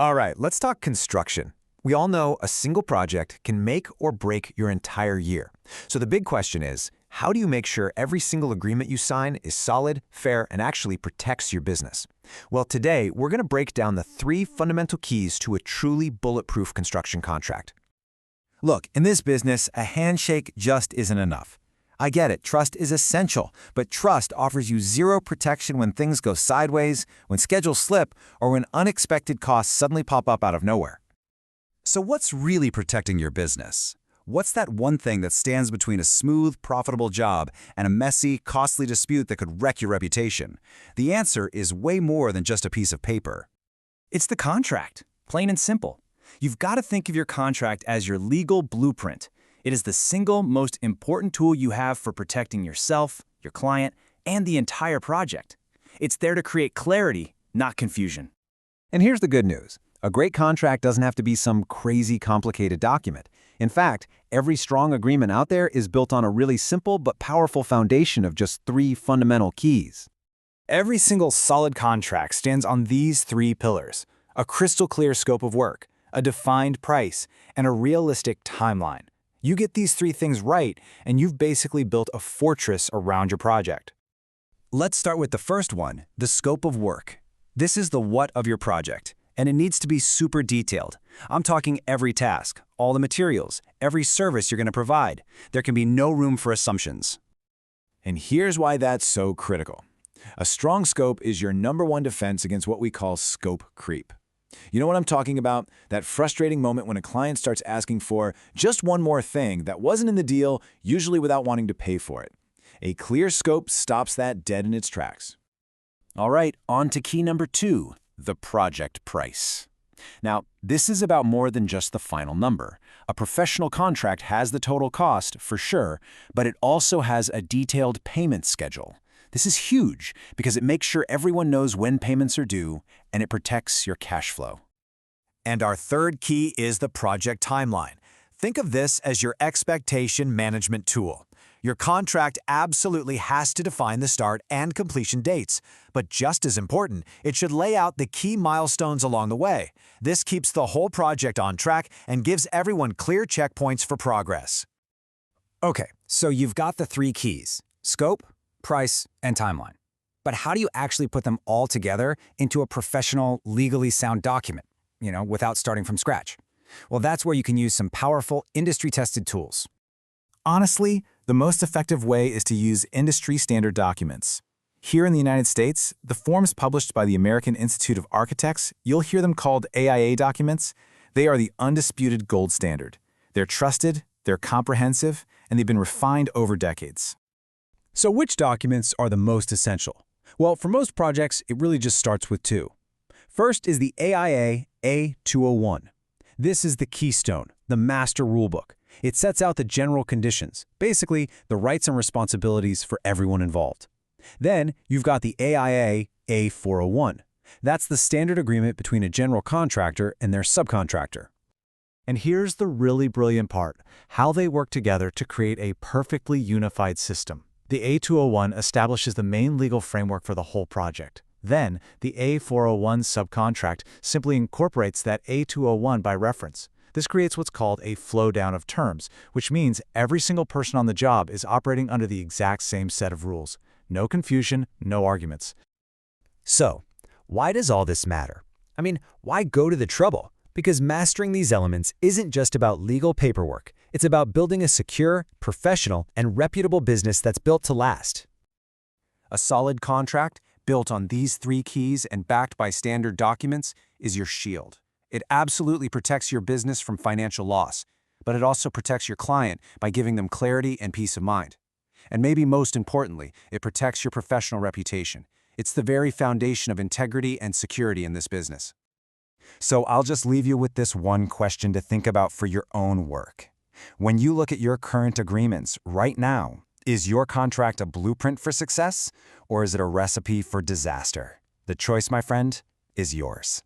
All right, let's talk construction. We all know a single project can make or break your entire year. So the big question is, how do you make sure every single agreement you sign is solid, fair, and actually protects your business? Well, today, we're going to break down the 3 fundamental keys to a truly bulletproof construction contract. Look, in this business, a handshake just isn't enough. I get it, trust is essential, but trust offers you zero protection when things go sideways, when schedules slip, or when unexpected costs suddenly pop up out of nowhere. So what's really protecting your business? What's that one thing that stands between a smooth, profitable job and a messy, costly dispute that could wreck your reputation? The answer is way more than just a piece of paper. It's the contract, plain and simple. You've got to think of your contract as your legal blueprint. It is the single most important tool you have for protecting yourself, your client, and the entire project. It's there to create clarity, not confusion. And here's the good news. A great contract doesn't have to be some crazy complicated document. In fact, every strong agreement out there is built on a really simple but powerful foundation of just 3 fundamental keys. Every single solid contract stands on these 3 pillars: a crystal clear scope of work, a defined price, and a realistic timeline. You get these 3 things right, and you've basically built a fortress around your project. Let's start with the first one, the scope of work. This is the what of your project, and it needs to be super detailed. I'm talking every task, all the materials, every service you're going to provide. There can be no room for assumptions. And here's why that's so critical. A strong scope is your #1 defense against what we call scope creep. You know what I'm talking about? That frustrating moment when a client starts asking for just one more thing that wasn't in the deal, usually without wanting to pay for it. A clear scope stops that dead in its tracks. All right, on to key number 2, the project price. Now, this is about more than just the final number. A professional contract has the total cost, for sure, but it also has a detailed payment schedule. This is huge because it makes sure everyone knows when payments are due, and it protects your cash flow. And our third key is the project timeline. Think of this as your expectation management tool. Your contract absolutely has to define the start and completion dates, but just as important, it should lay out the key milestones along the way. This keeps the whole project on track and gives everyone clear checkpoints for progress. Okay, so you've got the 3 keys: scope, price, and timeline. But how do you actually put them all together into a professional, legally sound document, without starting from scratch? Well, that's where you can use some powerful, industry-tested tools. Honestly, the most effective way is to use industry-standard documents. Here in the United States, the forms published by the American Institute of Architects, you'll hear them called AIA documents. They are the undisputed gold standard. They're trusted, they're comprehensive, and they've been refined over decades. So which documents are the most essential? Well, for most projects, it really just starts with 2. First is the AIA A201. This is the keystone, the master rulebook. It sets out the general conditions, basically the rights and responsibilities for everyone involved. Then you've got the AIA A401. That's the standard agreement between a general contractor and their subcontractor. And here's the really brilliant part, how they work together to create a perfectly unified system. The A201 establishes the main legal framework for the whole project. Then, the A401 subcontract simply incorporates that A201 by reference. This creates what's called a flow down of terms, which means every single person on the job is operating under the exact same set of rules. No confusion, no arguments. So, why does all this matter? I mean, why go to the trouble? Because mastering these elements isn't just about legal paperwork. It's about building a secure, professional, and reputable business that's built to last. A solid contract, built on these 3 keys and backed by standard documents, is your shield. It absolutely protects your business from financial loss, but it also protects your client by giving them clarity and peace of mind. And maybe most importantly, it protects your professional reputation. It's the very foundation of integrity and security in this business. So I'll just leave you with this one question to think about for your own work. When you look at your current agreements right now, is your contract a blueprint for success, or is it a recipe for disaster? The choice, my friend, is yours.